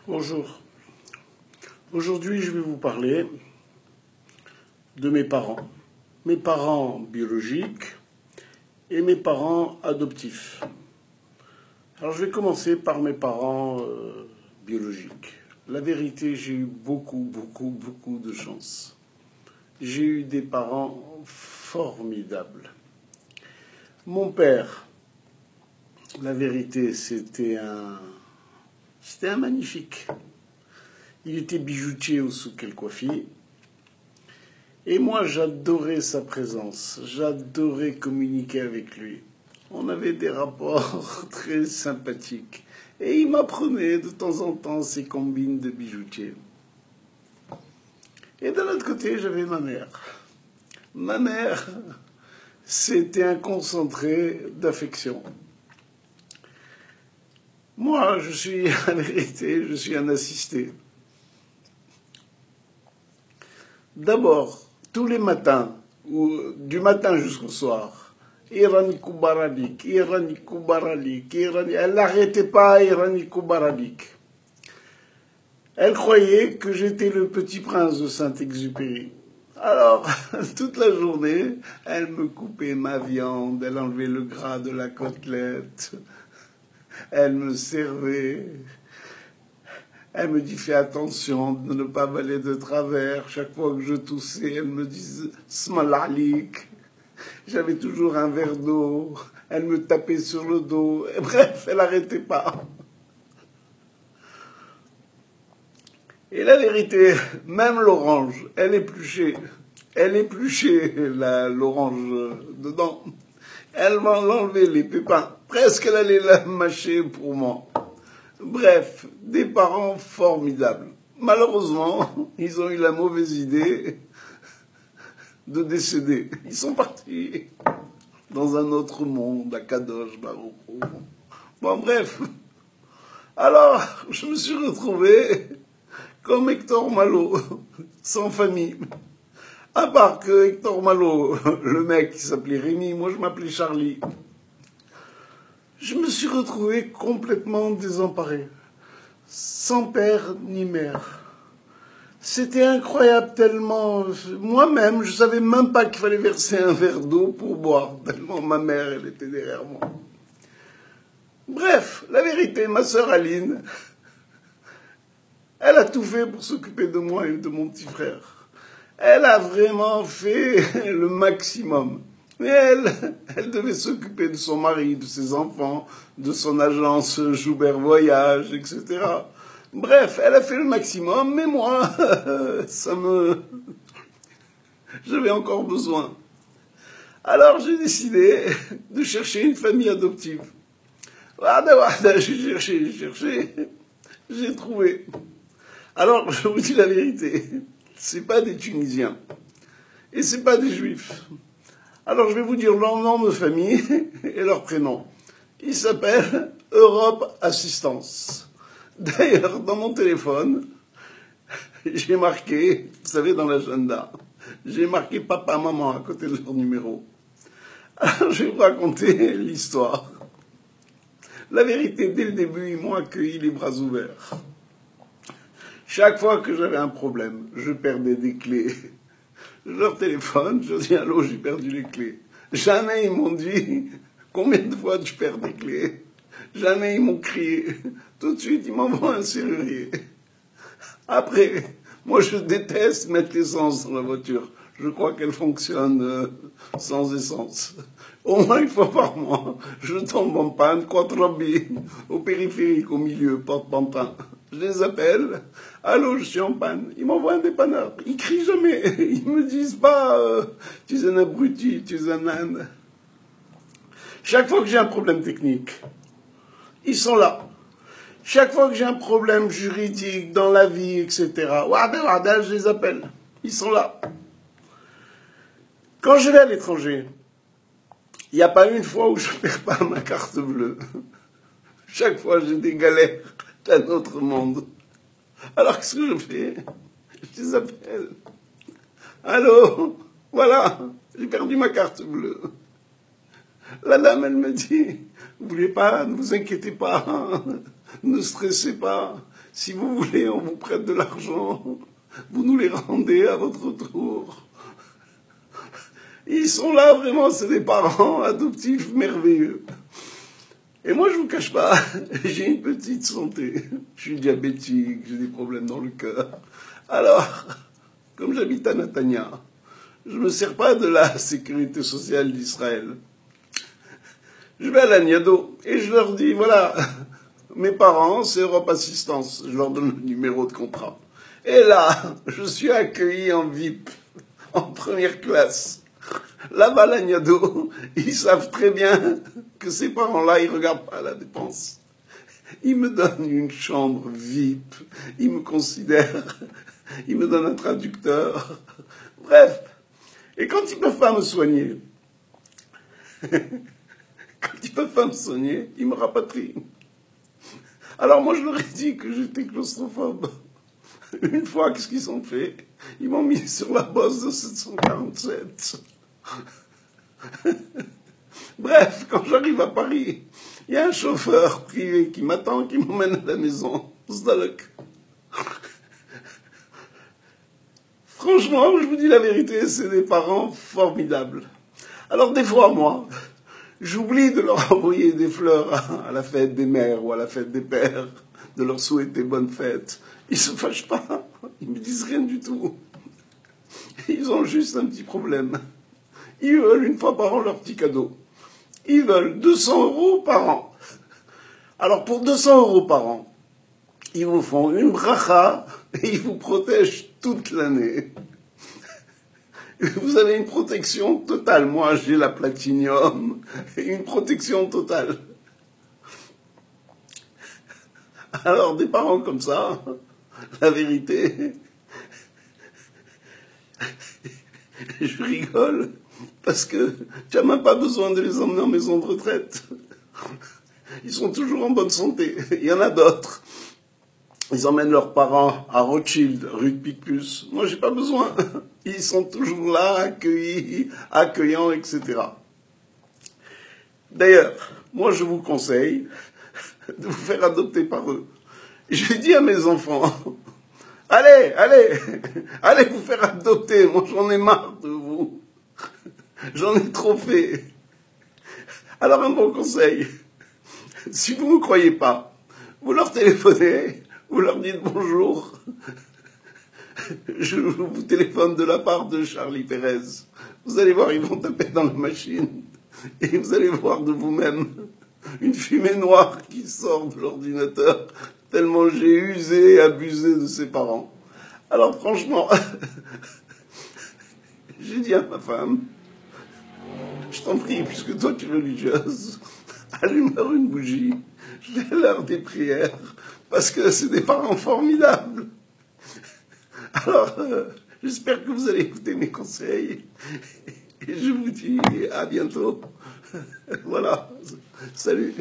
Bonjour. Aujourd'hui, je vais vous parler de mes parents biologiques et mes parents adoptifs. Alors, je vais commencer par mes parents biologiques. La vérité, j'ai eu beaucoup de chance. J'ai eu des parents formidables. Mon père, la vérité, c'était un magnifique. Il était bijoutier au souk El Kouafi. Et moi, j'adorais sa présence. J'adorais communiquer avec lui. On avait des rapports très sympathiques. Et il m'apprenait de temps en temps ses combines de bijoutier. Et de l'autre côté, j'avais ma mère. Ma mère, c'était un concentré d'affection. Moi, la vérité, je suis un assisté. D'abord, tous les matins, ou du matin jusqu'au soir, Irani Koubaralik, elle n'arrêtait pas Irani Koubaralik. Elle croyait que j'étais le petit prince de Saint-Exupéry. Alors, toute la journée, elle me coupait ma viande, elle enlevait le gras de la côtelette, elle me servait. Elle me dit, fais attention de ne pas avaler de travers. Chaque fois que je toussais, elle me disait, smalalik. J'avais toujours un verre d'eau. Elle me tapait sur le dos. Et bref, elle n'arrêtait pas. Et la vérité, même l'orange, elle épluchait. Elle épluchait l'orange dedans. Elle m'en enlevait les pépins. Presque elle allait la mâcher pour moi. Bref, des parents formidables. Malheureusement, ils ont eu la mauvaise idée de décéder. Ils sont partis dans un autre monde, à Kadosh, Baruch. Bon, bref. Alors, je me suis retrouvé comme Hector Malo, sans famille. À part que Hector Malo, le mec qui s'appelait Rémi, moi je m'appelais Charlie. Je me suis retrouvé complètement désemparé, sans père ni mère. C'était incroyable tellement... Moi-même, je savais même pas qu'il fallait verser un verre d'eau pour boire, tellement ma mère, elle était derrière moi. Bref, la vérité, ma sœur Aline, elle a tout fait pour s'occuper de moi et de mon petit frère. Elle a vraiment fait le maximum. Mais elle devait s'occuper de son mari, de ses enfants, de son agence Joubert Voyage, etc. Bref, elle a fait le maximum, mais moi, j'avais encore besoin. Alors j'ai décidé de chercher une famille adoptive. J'ai cherché, j'ai trouvé. Alors, je vous dis la vérité, c'est pas des Tunisiens, et c'est pas des Juifs. Alors, je vais vous dire leur nom de famille et leur prénom. Ils s'appellent Europe Assistance. D'ailleurs, dans mon téléphone, j'ai marqué, vous savez, dans l'agenda, j'ai marqué papa, maman à côté de leur numéro. Alors, je vais vous raconter l'histoire. La vérité, dès le début, ils m'ont accueilli les bras ouverts. Chaque fois que j'avais un problème, je perdais des clés. Je leur téléphone, je dis allô, j'ai perdu les clés. Jamais ils m'ont dit combien de fois tu perds des clés. Jamais ils m'ont crié. Tout de suite, ils m'envoient un serrurier. Après, moi je déteste mettre l'essence dans la voiture. Je crois qu'elle fonctionne sans essence. Au moins une fois par mois, je tombe en panne, Quattrobi, au périphérique, au milieu, porte-Pantin. Je les appelle. Allô, je suis en panne. Ils m'envoient un dépanneur. Ils crient jamais. Ils me disent pas tu es un abruti, tu es un âne. Chaque fois que j'ai un problème technique, ils sont là. Chaque fois que j'ai un problème juridique dans la vie, etc., je les appelle. Ils sont là. Quand je vais à l'étranger, il n'y a pas une fois où je ne perds pas ma carte bleue. Chaque fois, j'ai des galères d'un autre monde. Alors, qu'est-ce que je fais? Je les appelle. Allô? Voilà, j'ai perdu ma carte bleue. La dame, elle me dit, n'oubliez pas, ne vous inquiétez pas, ne stressez pas. Si vous voulez, on vous prête de l'argent, vous nous les rendez à votre tour. Ils sont là, vraiment, c'est des parents adoptifs merveilleux. Et moi, je vous cache pas, j'ai une petite santé. Je suis diabétique, j'ai des problèmes dans le cœur. Alors, comme j'habite à Netanya, je me sers pas de la sécurité sociale d'Israël. Je vais à l'Aniado et je leur dis, voilà, mes parents, c'est Europe Assistance. Je leur donne le numéro de contrat. Et là, je suis accueilli en VIP, en première classe. Là-bas, à l'Aniado, ils savent très bien que ces parents-là, ils regardent pas la dépense. Ils me donnent une chambre VIP, ils me considèrent, ils me donnent un traducteur. Bref. Et quand ils peuvent pas me soigner, ils me rapatrient. Alors moi, je leur ai dit que j'étais claustrophobe. Une fois, qu'est-ce qu'ils ont fait? Ils m'ont mis sur la bosse de 747. Bref, quand j'arrive à Paris, il y a un chauffeur privé qui m'attend, qui m'emmène à la maison. Zdalek. Franchement, je vous dis la vérité, c'est des parents formidables. Alors des fois, moi, j'oublie de leur envoyer des fleurs à la fête des mères ou à la fête des pères, de leur souhaiter bonne fête. Ils se fâchent pas, ils me disent rien du tout. Ils ont juste un petit problème. Ils veulent une fois par an leur petit cadeau. Ils veulent 200 € par an. Alors pour 200 € par an, ils vous font une bracha et ils vous protègent toute l'année. Vous avez une protection totale. Moi, j'ai la platinium, une protection totale. Alors, des parents comme ça, la vérité, je rigole, parce que tu n'as même pas besoin de les emmener en maison de retraite. Ils sont toujours en bonne santé. Il y en a d'autres. Ils emmènent leurs parents à Rothschild, rue de Picpus. Moi, j'ai pas besoin. Ils sont toujours là, accueillis, accueillants, etc. D'ailleurs, moi, je vous conseille de vous faire adopter par eux. J'ai dit à mes enfants, allez, allez, allez vous faire adopter. Moi, j'en ai marre de vous. J'en ai trop fait. Alors, un bon conseil. Si vous ne me croyez pas, vous leur téléphonez, vous leur dites bonjour. Je vous téléphone de la part de Charlie Pérez. Vous allez voir, ils vont taper dans la machine. Et vous allez voir de vous-même une fumée noire qui sort de l'ordinateur, tellement j'ai usé et abusé de ses parents. Alors franchement, j'ai dit à ma femme, je t'en prie, puisque toi tu es religieuse, allume-leur une bougie, fais-leur des prières, parce que c'est des parents formidables. Alors, j'espère que vous allez écouter mes conseils. Et je vous dis à bientôt. Voilà. Salut.